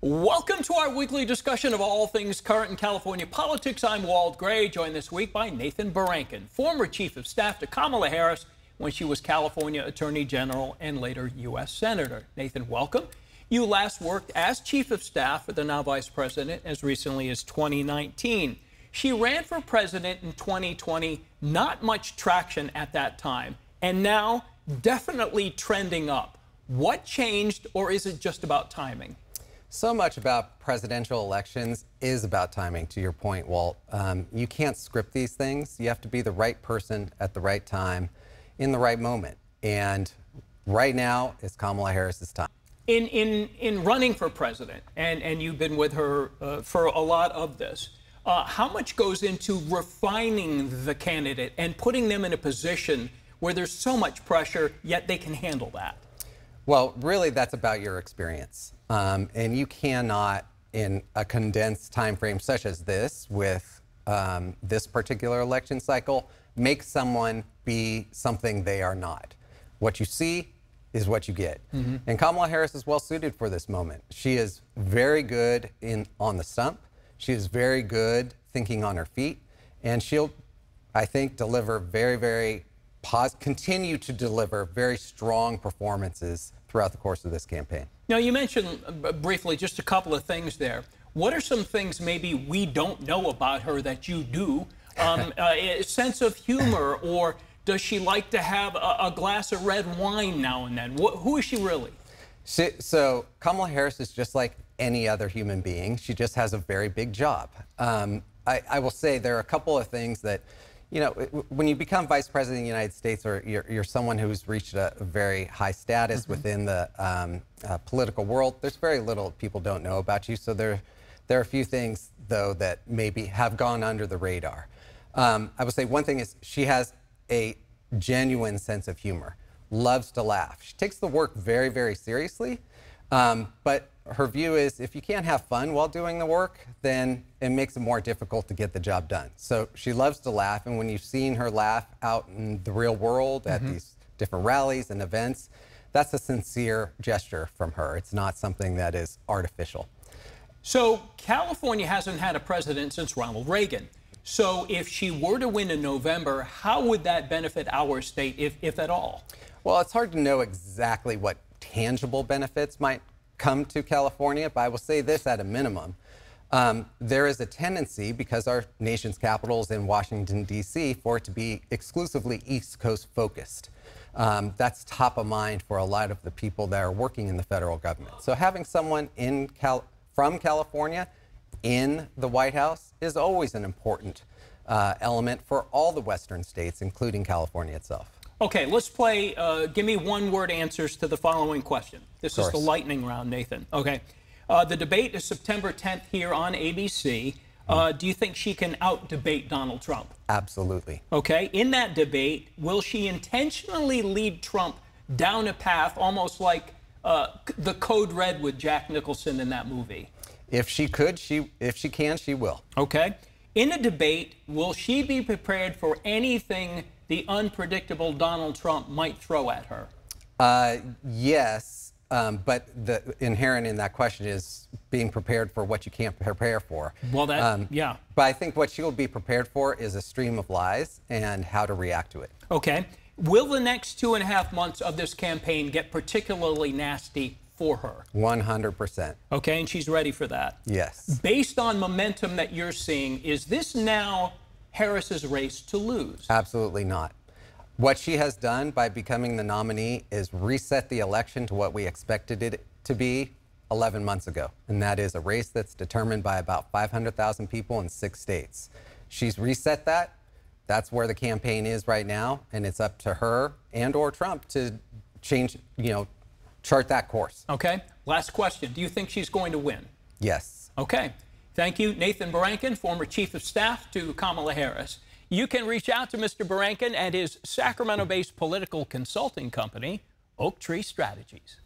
Welcome to our weekly discussion of all things current in California politics. I'm Walt Gray, joined this week by Nathan Barankin, former Chief of Staff to Kamala Harris when she was California Attorney General and later U.S. Senator. Nathan, welcome. You last worked as Chief of Staff for the now Vice President as recently as 2019. She ran for president in 2020, not much traction at that time, and now definitely trending up. What changed, or is it just about timing? So much about presidential elections is about timing, to your point, Walt. You can't script these things. You have to be the right person at the right time in the right moment. And right now is Kamala Harris's time. In running for president, and you've been with her for a lot of this, how much goes into refining the candidate and putting them in a position where there's so much pressure, yet they can handle that? Well, really, that's about your experience. And you cannot, in a condensed time frame such as this, with this particular election cycle, make someone be something they are not. What you see is what you get. And Kamala Harris is well suited for this moment. She is very good on the stump. She is very good thinking on her feet. And she'll, I think, continue to deliver very strong performances throughout the course of this campaign. Now, you mentioned briefly just a couple of things there. What are some things maybe we don't know about her that you do? A sense of humor, or does she like to have a glass of red wine now and then? Who is she really? So Kamala Harris is just like any other human being. She just has a very big job. I will say there are a couple of things that, you know, when you become Vice President of the United States, or you're someone who's reached a very high status within the political world, there's very little people don't know about you. So there are a few things, though, that maybe have gone under the radar. I would say one thing is she has a genuine sense of humor, loves to laugh. She takes the work very, very seriously, but her view is if you can't have fun while doing the work, then it makes it more difficult to get the job done. So she loves to laugh, and when you've seen her laugh out in the real world at these different rallies and events, that's a sincere gesture from her. It's not something that is artificial. So California hasn't had a president since Ronald Reagan. So if she were to win in November, how would that benefit our state, if at all? Well, it's hard to know exactly what tangible benefits might come to California, but I will say this at a minimum. There is a tendency, because our nation's capital is in Washington, D.C., for it to be exclusively East Coast focused. That's top of mind for a lot of the people that are working in the federal government. So having someone from California in the White House is always an important element for all the Western states, including California itself. Okay, let's play give me one-word answers to the following question. This is the lightning round, Nathan. Okay. The debate is September 10th here on ABC. Do you think she can out-debate Donald Trump? Absolutely. Okay. In that debate, will she intentionally lead Trump down a path almost like the Code Red with Jack Nicholson in that movie? If she could, if she can, she will. Okay. In a debate, will she be prepared for anything the unpredictable Donald Trump might throw at her? Yes, but the inherent in that question is being prepared for what you can't prepare for. Well, yeah. But I think what she'll be prepared for is a stream of lies and how to react to it. Okay. Will the next 2.5 months of this campaign get particularly nasty for her? 100%. Okay, and she's ready for that? Yes. Based on momentum that you're seeing, is this now Harris's race to lose? Absolutely not. What she has done by becoming the nominee is reset the election to what we expected it to be 11 months ago, and that is a race that's determined by about 500,000 people in 6 states. She's reset that. That's where the campaign is right now, and it's up to her and or Trump to change, chart that course. Okay. Last question. Do you think she's going to win? Yes. Okay. Thank you, Nathan Barankin, former Chief of Staff to Kamala Harris. You can reach out to Mr. Barankin at his Sacramento-based political consulting company, Oak Tree Strategies.